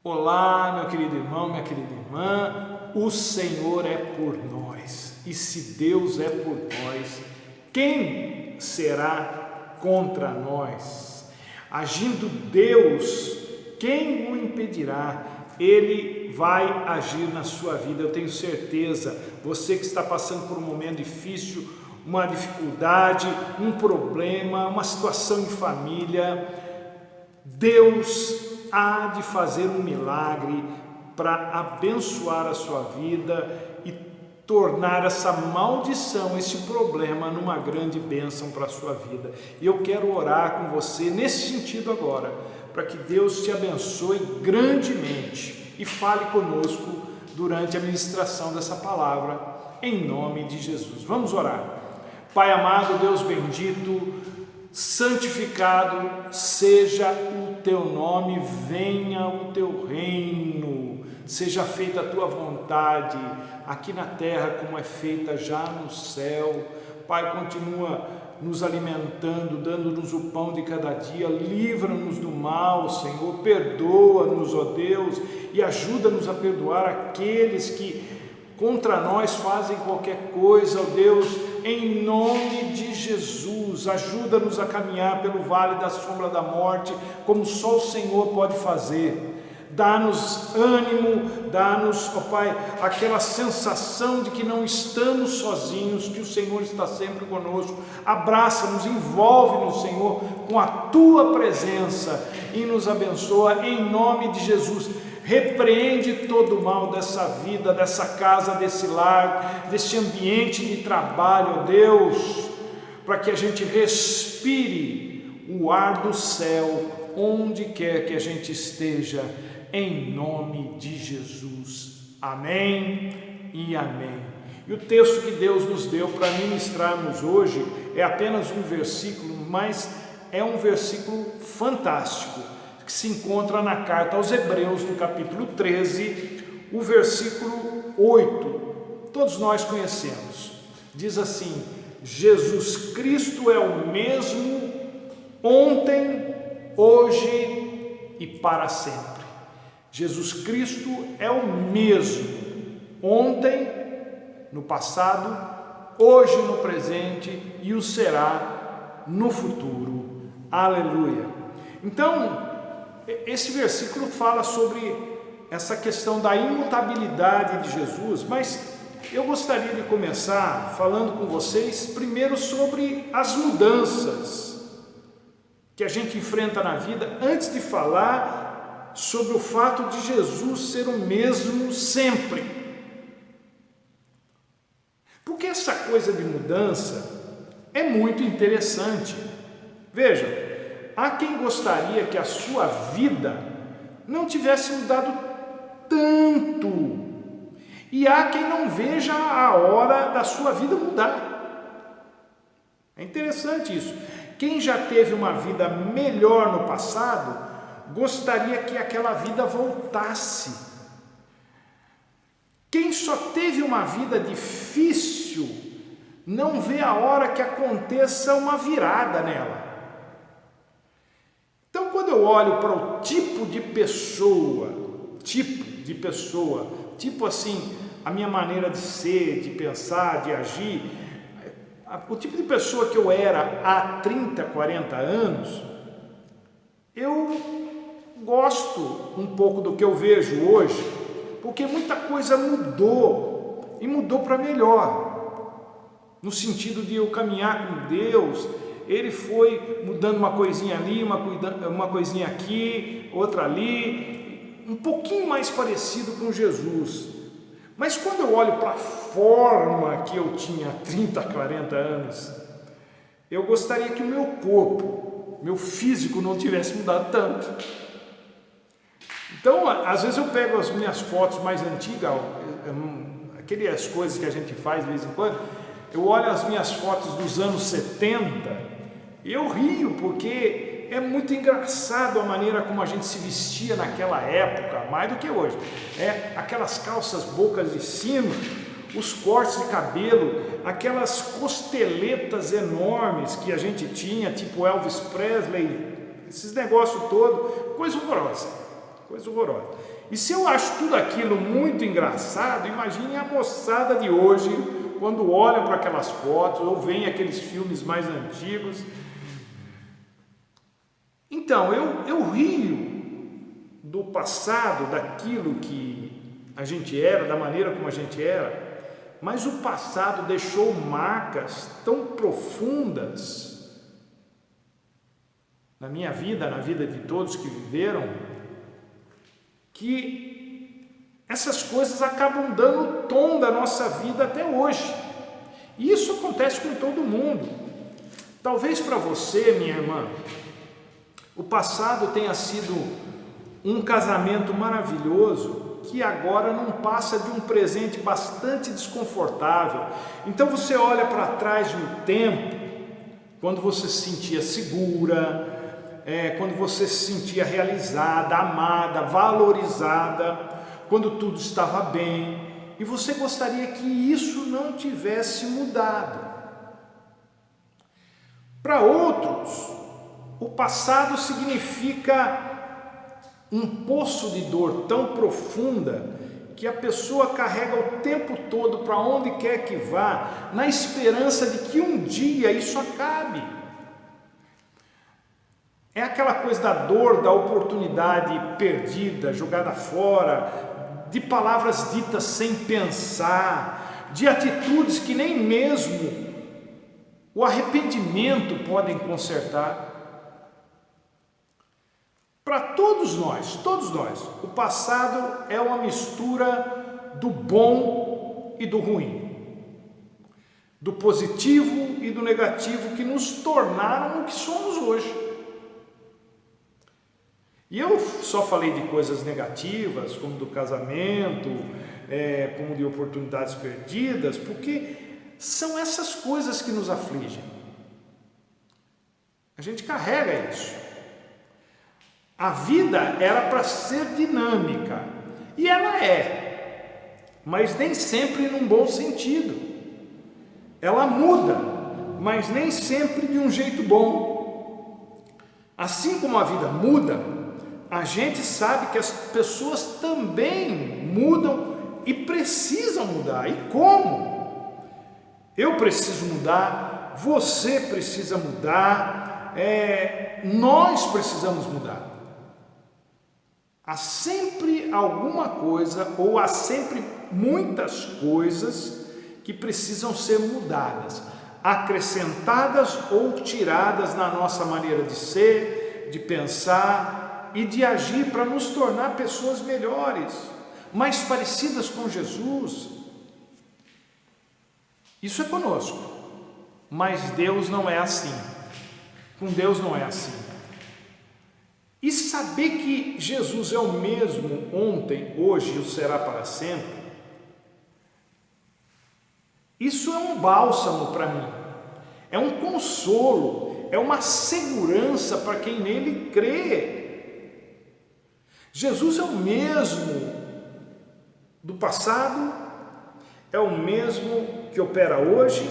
Olá, meu querido irmão, minha querida irmã, o Senhor é por nós, e se Deus é por nós, quem será contra nós? Agindo Deus, quem o impedirá? Ele vai agir na sua vida, eu tenho certeza. Você que está passando por um momento difícil, uma dificuldade, um problema, uma situação de família, Deus há de fazer um milagre para abençoar a sua vida e tornar essa maldição, esse problema, numa grande bênção para a sua vida. E eu quero orar com você nesse sentido agora, para que Deus te abençoe grandemente e fale conosco durante a ministração dessa palavra, em nome de Jesus. Vamos orar. Pai amado, Deus bendito, santificado seja o teu nome, venha o teu reino, seja feita a tua vontade, aqui na terra como é feita já no céu. Pai, continua nos alimentando, dando-nos o pão de cada dia, livra-nos do mal, Senhor, perdoa-nos, ó Deus, e ajuda-nos a perdoar aqueles que contra nós fazem qualquer coisa, ó Deus, em nome de Jesus. Ajuda-nos a caminhar pelo vale da sombra da morte, como só o Senhor pode fazer. Dá-nos ânimo, dá-nos, ó Pai, aquela sensação de que não estamos sozinhos, que o Senhor está sempre conosco. Abraça-nos, envolve-nos, Senhor, com a Tua presença e nos abençoa em nome de Jesus. Repreende todo o mal dessa vida, dessa casa, desse lar, desse ambiente de trabalho, ó Deus, para que a gente respire o ar do céu, onde quer que a gente esteja, em nome de Jesus. Amém e amém. E o texto que Deus nos deu para ministrarmos hoje é apenas um versículo, mas é um versículo fantástico, que se encontra na carta aos Hebreus, no capítulo 13, o versículo 8. Todos nós conhecemos. Diz assim: Jesus Cristo é o mesmo ontem, hoje e para sempre. Jesus Cristo é o mesmo ontem, no passado, hoje no presente e o será no futuro. Aleluia. Então, esse versículo fala sobre essa questão da imutabilidade de Jesus, mas eu gostaria de começar falando com vocês primeiro sobre as mudanças que a gente enfrenta na vida, antes de falar sobre o fato de Jesus ser o mesmo sempre. Porque essa coisa de mudança é muito interessante. Veja, há quem gostaria que a sua vida não tivesse mudado tanto, e há quem não veja a hora da sua vida mudar. É interessante isso. Quem já teve uma vida melhor no passado, gostaria que aquela vida voltasse. Quem só teve uma vida difícil, não vê a hora que aconteça uma virada nela. Então, quando eu olho para o tipo assim, a minha maneira de ser, de pensar, de agir, o tipo de pessoa que eu era há 30, 40 anos, eu gosto um pouco do que eu vejo hoje, porque muita coisa mudou, e mudou para melhor, no sentido de eu caminhar com Deus. Ele foi mudando uma coisinha ali, uma coisinha aqui, outra ali, um pouquinho mais parecido com Jesus. Mas quando eu olho para a forma que eu tinha há 30, 40 anos, eu gostaria que o meu corpo, meu físico não tivesse mudado tanto. Então, às vezes eu pego as minhas fotos mais antigas, aquelas coisas que a gente faz de vez em quando, eu olho as minhas fotos dos anos 70 e eu rio, porque é muito engraçado a maneira como a gente se vestia naquela época, mais do que hoje. Aquelas calças bocas de sino, os cortes de cabelo, aquelas costeletas enormes que a gente tinha, tipo Elvis Presley, esses negócios todos, coisa horrorosa. E se eu acho tudo aquilo muito engraçado, imagine a moçada de hoje, quando olham para aquelas fotos ou veem aqueles filmes mais antigos. Então, eu rio do passado, daquilo que a gente era, da maneira como a gente era, mas o passado deixou marcas tão profundas na minha vida, na vida de todos que viveram, que essas coisas acabam dando o tom da nossa vida até hoje. E isso acontece com todo mundo. Talvez para você, minha irmã, o passado tenha sido um casamento maravilhoso que agora não passa de um presente bastante desconfortável. Então você olha para trás no tempo, quando você se sentia segura, quando você se sentia realizada, amada, valorizada, quando tudo estava bem, e você gostaria que isso não tivesse mudado. Para outros, o passado significa um poço de dor tão profunda que a pessoa carrega o tempo todo para onde quer que vá, na esperança de que um dia isso acabe. É aquela coisa da dor, da oportunidade perdida, jogada fora, de palavras ditas sem pensar, de atitudes que nem mesmo o arrependimento podem consertar. Para todos nós, o passado é uma mistura do bom e do ruim, do positivo e do negativo que nos tornaram o que somos hoje. E eu só falei de coisas negativas, como do casamento, como de oportunidades perdidas, porque são essas coisas que nos afligem. A gente carrega isso. A vida era para ser dinâmica, e ela é, mas nem sempre num bom sentido. Ela muda, mas nem sempre de um jeito bom. Assim como a vida muda, a gente sabe que as pessoas também mudam e precisam mudar. E como? Eu preciso mudar, você precisa mudar, nós precisamos mudar. Há sempre alguma coisa, ou há sempre muitas coisas que precisam ser mudadas, acrescentadas ou tiradas na nossa maneira de ser, de pensar e de agir para nos tornar pessoas melhores, mais parecidas com Jesus. Isso é conosco, mas Deus não é assim. Com Deus não é assim. E saber que Jesus é o mesmo ontem, hoje e o será para sempre, isso é um bálsamo para mim, é um consolo, é uma segurança para quem nele crê. Jesus é o mesmo do passado, é o mesmo que opera hoje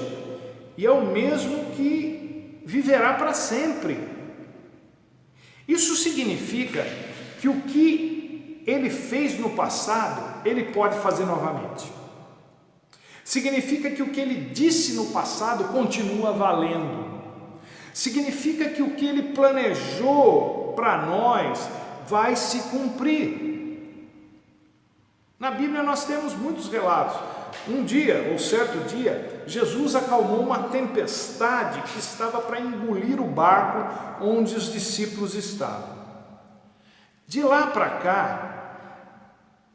e é o mesmo que viverá para sempre. Isso significa que o que ele fez no passado, ele pode fazer novamente. Significa que o que ele disse no passado continua valendo. Significa que o que ele planejou para nós vai se cumprir. Na Bíblia nós temos muitos relatos. Um dia, ou certo dia, Jesus acalmou uma tempestade que estava para engolir o barco onde os discípulos estavam. De lá para cá,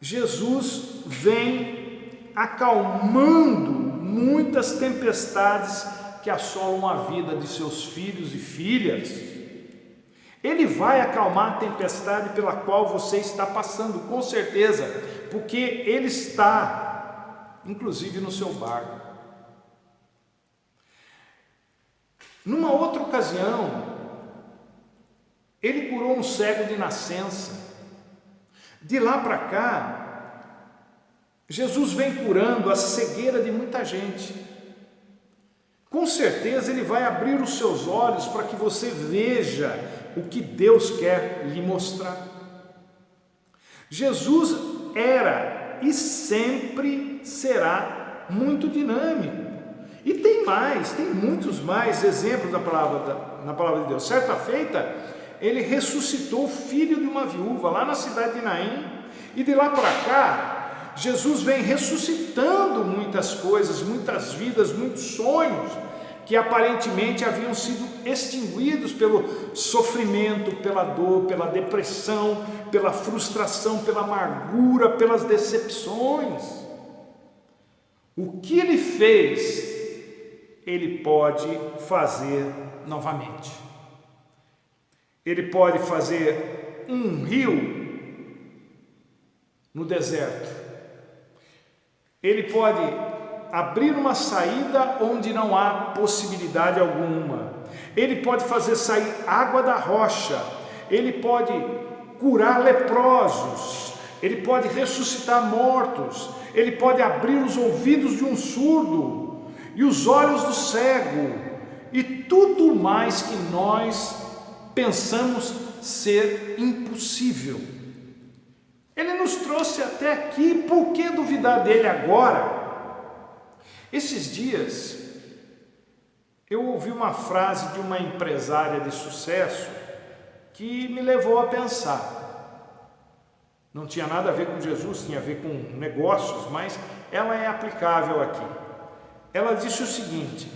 Jesus vem acalmando muitas tempestades que assolam a vida de seus filhos e filhas. Ele vai acalmar a tempestade pela qual você está passando, com certeza, porque Ele está inclusive no seu barco. Numa outra ocasião, ele curou um cego de nascença. De lá para cá, Jesus vem curando a cegueira de muita gente. Com certeza ele vai abrir os seus olhos para que você veja o que Deus quer lhe mostrar. Jesus era e sempre será muito dinâmico. E tem muitos mais exemplos na palavra de Deus. Certa feita, ele ressuscitou o filho de uma viúva lá na cidade de Naim, e de lá para cá, Jesus vem ressuscitando muitas coisas, muitas vidas, muitos sonhos, que aparentemente haviam sido extinguidos pelo sofrimento, pela dor, pela depressão, pela frustração, pela amargura, pelas decepções. O que ele fez, ele pode fazer novamente. Ele pode fazer um rio no deserto. Ele pode abrir uma saída onde não há possibilidade alguma. Ele pode fazer sair água da rocha. Ele pode curar leprosos. Ele pode ressuscitar mortos. Ele pode abrir os ouvidos de um surdo e os olhos do cego, e tudo mais que nós pensamos ser impossível. Ele nos trouxe até aqui, por que duvidar dele agora? Esses dias, eu ouvi uma frase de uma empresária de sucesso que me levou a pensar. Não tinha nada a ver com Jesus, tinha a ver com negócios, mas ela é aplicável aqui. Ela disse o seguinte: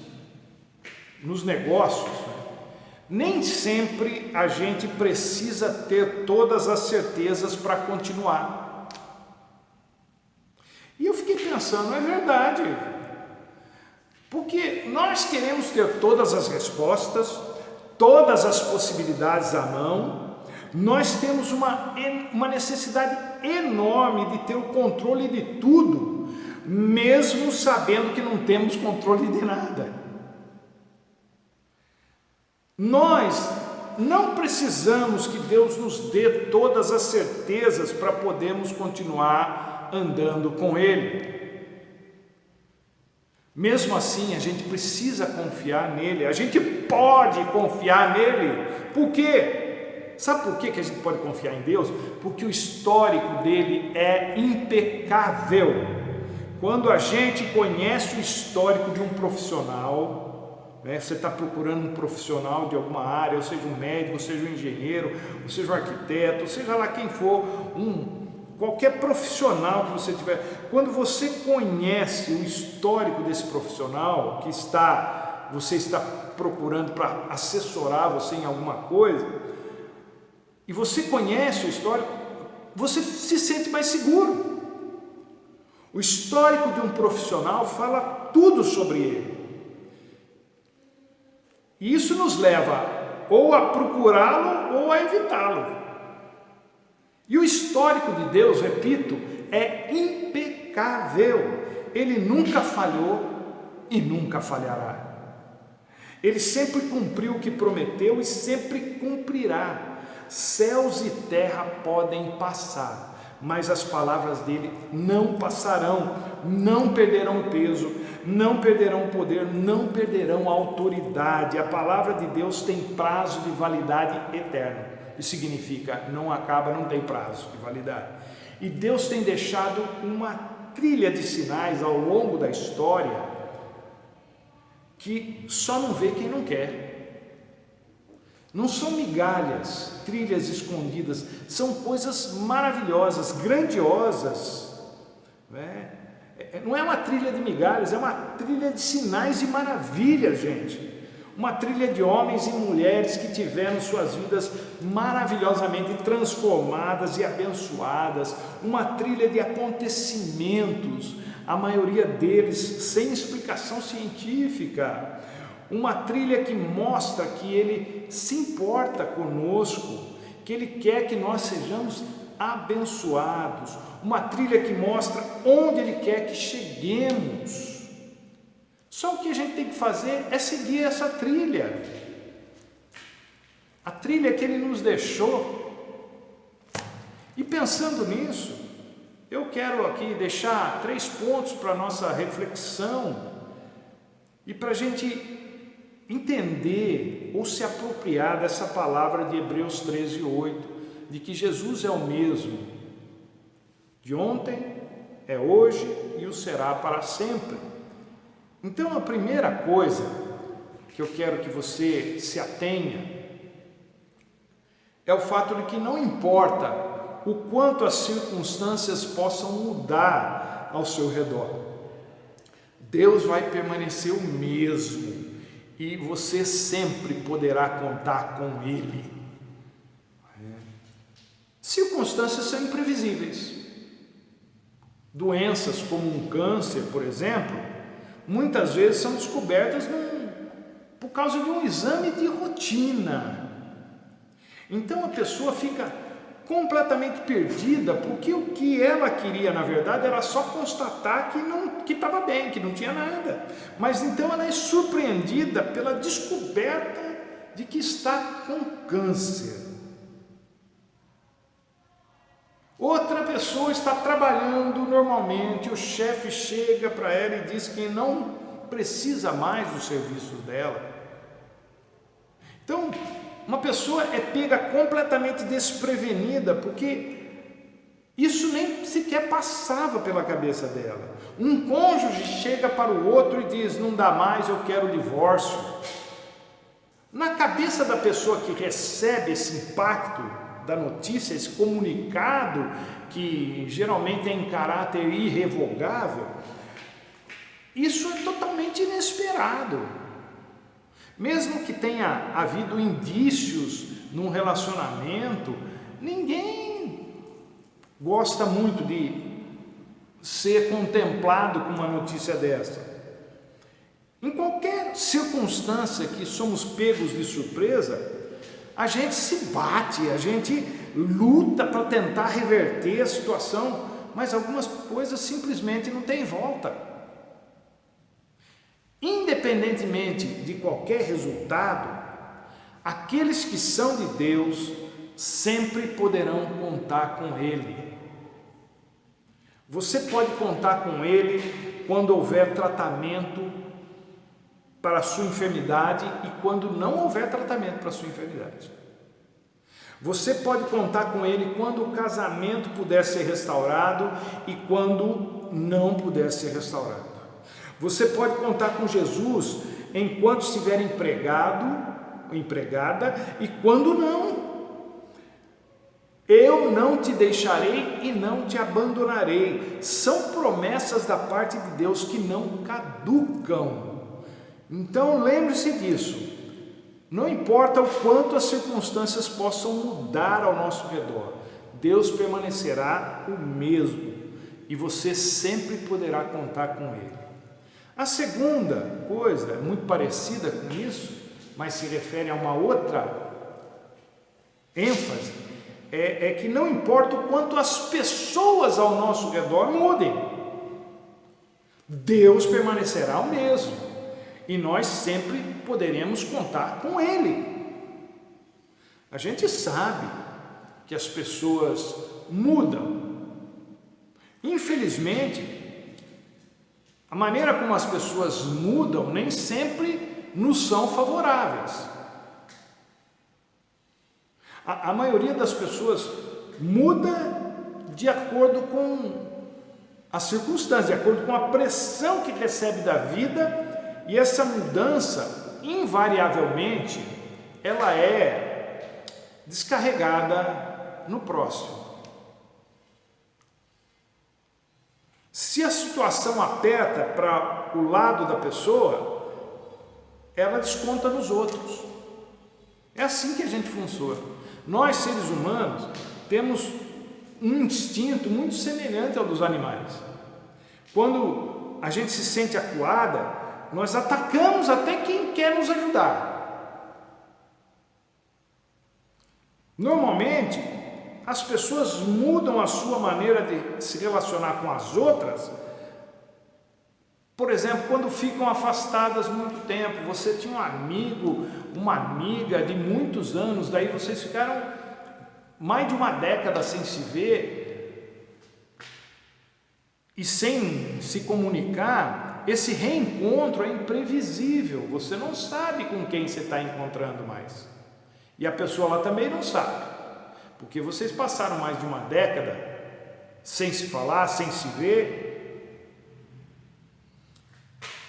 nos negócios, nem sempre a gente precisa ter todas as certezas para continuar. E eu fiquei pensando, é verdade, porque nós queremos ter todas as respostas, todas as possibilidades à mão. Nós temos uma necessidade enorme de ter o controle de tudo, mesmo sabendo que não temos controle de nada. Nós não precisamos que Deus nos dê todas as certezas para podermos continuar andando com Ele. Mesmo assim, a gente precisa confiar nele, a gente pode confiar nele. Por quê? Sabe por que a gente pode confiar em Deus? Porque o histórico dele é impecável. Quando a gente conhece o histórico de um profissional, você está procurando um profissional de alguma área, ou seja um médico, ou seja um engenheiro, ou seja um arquiteto, ou seja lá quem for, qualquer profissional que você tiver, quando você conhece o histórico desse profissional que você está procurando para assessorar você em alguma coisa, e você conhece o histórico, você se sente mais seguro. O histórico de um profissional fala tudo sobre ele. E isso nos leva ou a procurá-lo ou a evitá-lo. E o histórico de Deus, repito, é impecável. Ele nunca falhou e nunca falhará. Ele sempre cumpriu o que prometeu e sempre cumprirá. Céus e terra podem passar, mas as palavras dele não passarão, não perderão peso, não perderão poder, não perderão autoridade. A palavra de Deus tem prazo de validade eterno. Isso significa, não acaba, não tem prazo de validade. E Deus tem deixado uma trilha de sinais ao longo da história que só não vê quem não quer. Não são migalhas, trilhas escondidas, são coisas maravilhosas, grandiosas, né? Não é uma trilha de migalhas, é uma trilha de sinais e maravilhas, gente. Uma trilha de homens e mulheres que tiveram suas vidas maravilhosamente transformadas e abençoadas. Uma trilha de acontecimentos, a maioria deles sem explicação científica. Uma trilha que mostra que Ele se importa conosco, que Ele quer que nós sejamos abençoados. Uma trilha que mostra onde Ele quer que cheguemos. Só o que a gente tem que fazer é seguir essa trilha. A trilha que Ele nos deixou. E pensando nisso, eu quero aqui deixar 3 pontos para a nossa reflexão e para a gente entender ou se apropriar dessa palavra de Hebreus 13:8, de que Jesus é o mesmo de ontem, é hoje e o será para sempre. Então, a primeira coisa que eu quero que você se atenha é o fato de que não importa o quanto as circunstâncias possam mudar ao seu redor, Deus vai permanecer o mesmo e você sempre poderá contar com Ele. Circunstâncias são imprevisíveis. Doenças como um câncer, por exemplo, muitas vezes são descobertas por causa de um exame de rotina. Então a pessoa fica completamente perdida, porque o que ela queria, na verdade, era só constatar que estava bem, que não tinha nada. Mas então ela é surpreendida pela descoberta de que está com câncer. Outra pessoa está trabalhando normalmente, o chefe chega para ela e diz que não precisa mais dos serviços dela. Então, uma pessoa é pega completamente desprevenida, porque isso nem sequer passava pela cabeça dela. Um cônjuge chega para o outro e diz: não dá mais, eu quero o divórcio. Na cabeça da pessoa que recebe esse impacto da notícia, esse comunicado, que geralmente é em caráter irrevogável, isso é totalmente inesperado. Mesmo que tenha havido indícios num relacionamento, ninguém gosta muito de ser contemplado com uma notícia dessa. Em qualquer circunstância que somos pegos de surpresa, a gente se bate, a gente luta para tentar reverter a situação, mas algumas coisas simplesmente não têm volta. Independentemente de qualquer resultado, aqueles que são de Deus sempre poderão contar com Ele. Você pode contar com Ele quando houver tratamento para a sua enfermidade e quando não houver tratamento para a sua enfermidade. Você pode contar com Ele quando o casamento puder ser restaurado e quando não puder ser restaurado. Você pode contar com Jesus enquanto estiver empregado, empregada, e quando não. Eu não te deixarei e não te abandonarei. São promessas da parte de Deus que não caducam. Então lembre-se disso. Não importa o quanto as circunstâncias possam mudar ao nosso redor, Deus permanecerá o mesmo e você sempre poderá contar com Ele. A segunda coisa, muito parecida com isso, mas se refere a uma outra ênfase, é que não importa o quanto as pessoas ao nosso redor mudem, Deus permanecerá o mesmo. E nós sempre poderemos contar com Ele. A gente sabe que as pessoas mudam. Infelizmente, a maneira como as pessoas mudam nem sempre nos são favoráveis. A maioria das pessoas muda de acordo com as circunstâncias, de acordo com a pressão que recebe da vida. E essa mudança, invariavelmente, ela é descarregada no próximo. Se a situação aperta para o lado da pessoa, ela desconta nos outros. É assim que a gente funciona. Nós, seres humanos, temos um instinto muito semelhante ao dos animais. Quando a gente se sente acuada, nós atacamos até quem quer nos ajudar. Normalmente, as pessoas mudam a sua maneira de se relacionar com as outras. Por exemplo, quando ficam afastadas muito tempo, você tinha um amigo, uma amiga de muitos anos, daí vocês ficaram mais de uma década sem se ver e sem se comunicar. Esse reencontro é imprevisível, você não sabe com quem você está encontrando mais. E a pessoa lá também não sabe, porque vocês passaram mais de uma década sem se falar, sem se ver.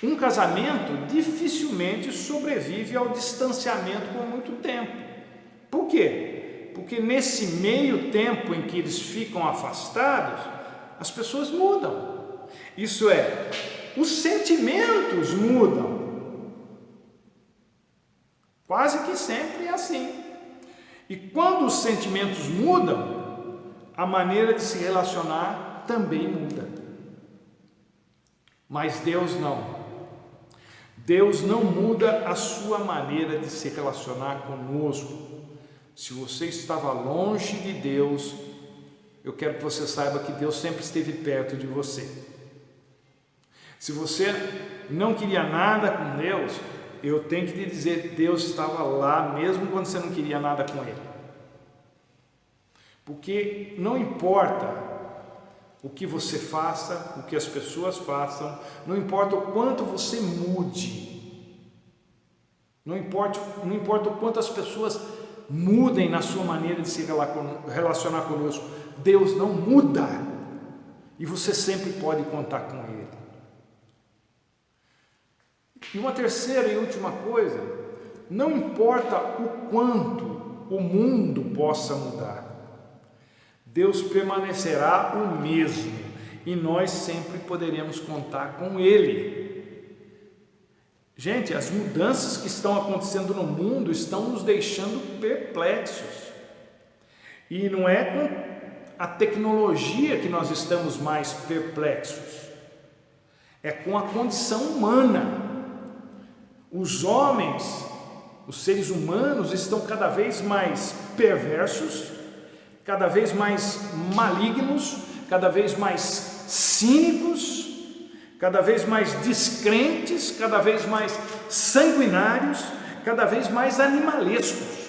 Um casamento dificilmente sobrevive ao distanciamento por muito tempo. Por quê? Porque nesse meio tempo em que eles ficam afastados, as pessoas mudam. Isso é, os sentimentos mudam. Quase que sempre é assim. E quando os sentimentos mudam, a maneira de se relacionar também muda. Mas Deus não. Deus não muda a sua maneira de se relacionar conosco. Se você estava longe de Deus, eu quero que você saiba que Deus sempre esteve perto de você. Se você não queria nada com Deus, eu tenho que te dizer, Deus estava lá mesmo quando você não queria nada com Ele. Porque não importa o que você faça, o que as pessoas façam, não importa o quanto você mude, não importa o quanto as pessoas mudem na sua maneira de se relacionar conosco, Deus não muda e você sempre pode contar com Ele. E uma terceira e última coisa, não importa o quanto o mundo possa mudar, Deus permanecerá o mesmo e nós sempre poderemos contar com Ele. Gente, as mudanças que estão acontecendo no mundo estão nos deixando perplexos. E não é com a tecnologia que nós estamos mais perplexos, é com a condição humana. Os homens, os seres humanos estão cada vez mais perversos, cada vez mais malignos, cada vez mais cínicos, cada vez mais descrentes, cada vez mais sanguinários, cada vez mais animalescos.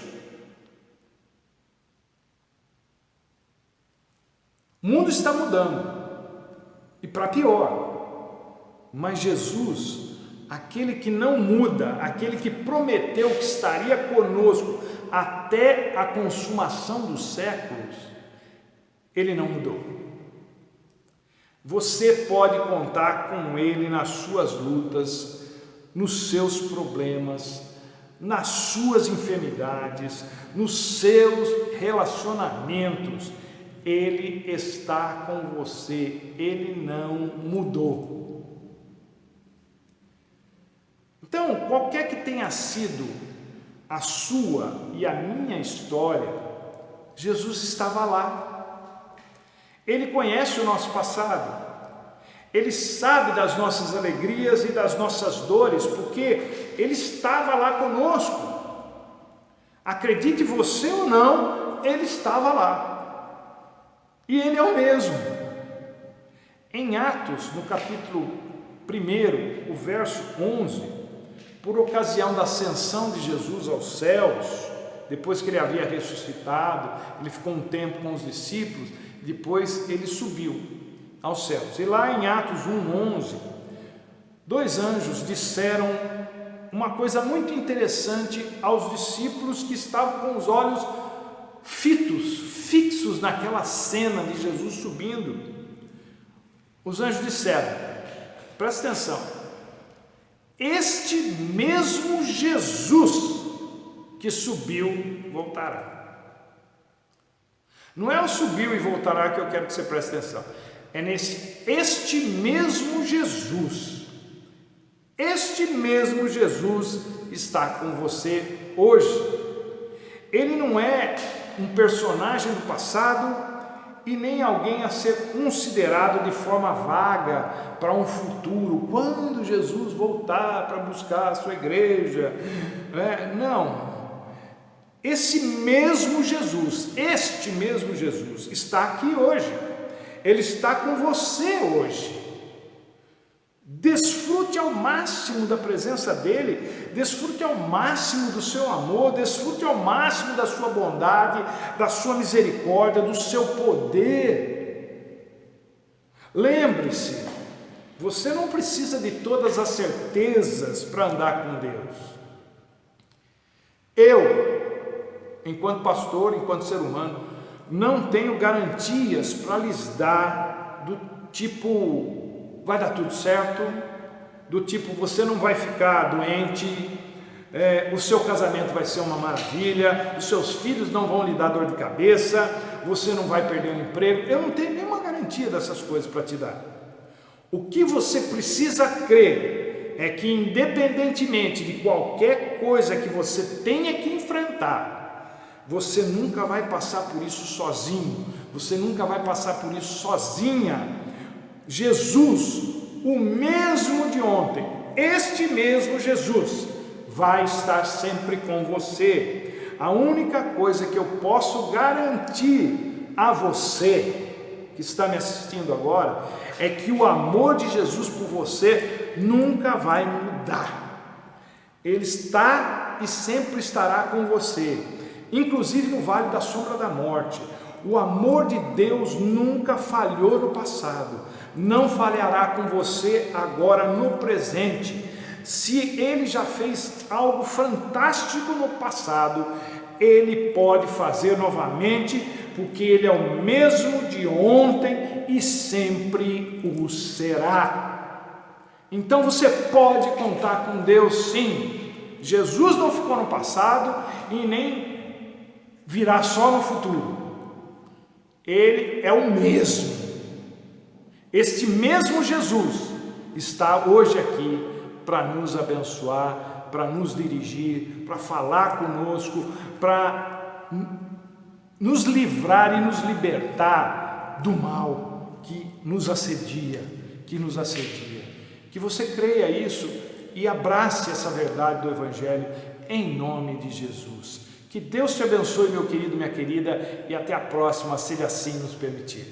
O mundo está mudando, e para pior, mas Jesus, aquele que não muda, aquele que prometeu que estaria conosco até a consumação dos séculos, Ele não mudou. Você pode contar com Ele nas suas lutas, nos seus problemas, nas suas enfermidades, nos seus relacionamentos. Ele está com você, Ele não mudou. Então, qualquer que tenha sido a sua e a minha história, Jesus estava lá. Ele conhece o nosso passado, Ele sabe das nossas alegrias e das nossas dores, porque Ele estava lá conosco. Acredite você ou não, Ele estava lá. E Ele é o mesmo. Em Atos, no capítulo 1, o verso 11, por ocasião da ascensão de Jesus aos céus, depois que Ele havia ressuscitado, Ele ficou um tempo com os discípulos, depois Ele subiu aos céus. E lá em Atos 1:11, dois anjos disseram uma coisa muito interessante aos discípulos que estavam com os olhos fixos naquela cena de Jesus subindo. Os anjos disseram, presta atenção, este mesmo Jesus que subiu, voltará. Não é o subiu e voltará que eu quero que você preste atenção. É este mesmo Jesus. Este mesmo Jesus está com você hoje. Ele não é um personagem do passado e nem alguém a ser considerado de forma vaga para um futuro, quando Jesus voltar para buscar a sua igreja. Não. Este mesmo Jesus está aqui hoje. Ele está com você hoje. Desfrute ao máximo da presença dele, desfrute ao máximo do seu amor, desfrute ao máximo da sua bondade, da sua misericórdia, do seu poder. Lembre-se, você não precisa de todas as certezas para andar com Deus. Eu, enquanto pastor, enquanto ser humano, não tenho garantias para lhes dar do tipo, vai dar tudo certo, do tipo, você não vai ficar doente, o seu casamento vai ser uma maravilha, os seus filhos não vão lhe dar dor de cabeça, você não vai perder o emprego. Eu não tenho nenhuma garantia dessas coisas para te dar. O que você precisa crer é que, independentemente de qualquer coisa que você tenha que enfrentar, você nunca vai passar por isso sozinho, você nunca vai passar por isso sozinha. Jesus, o mesmo de ontem, este mesmo Jesus, vai estar sempre com você. A única coisa que eu posso garantir a você que está me assistindo agora é que o amor de Jesus por você nunca vai mudar. Ele está e sempre estará com você, inclusive no vale da sombra da morte. O amor de Deus nunca falhou no passado, não falhará com você agora no presente. Se Ele já fez algo fantástico no passado, Ele pode fazer novamente, porque Ele é o mesmo de ontem e sempre o será. Então você pode contar com Deus, sim. Jesus não ficou no passado e nem virá só no futuro. Ele é o mesmo. Este mesmo Jesus está hoje aqui para nos abençoar, para nos dirigir, para falar conosco, para nos livrar e nos libertar do mal que nos assedia, Que você creia isso e abrace essa verdade do Evangelho em nome de Jesus. Que Deus te abençoe, meu querido, minha querida, e até a próxima, se Ele assim nos permitir.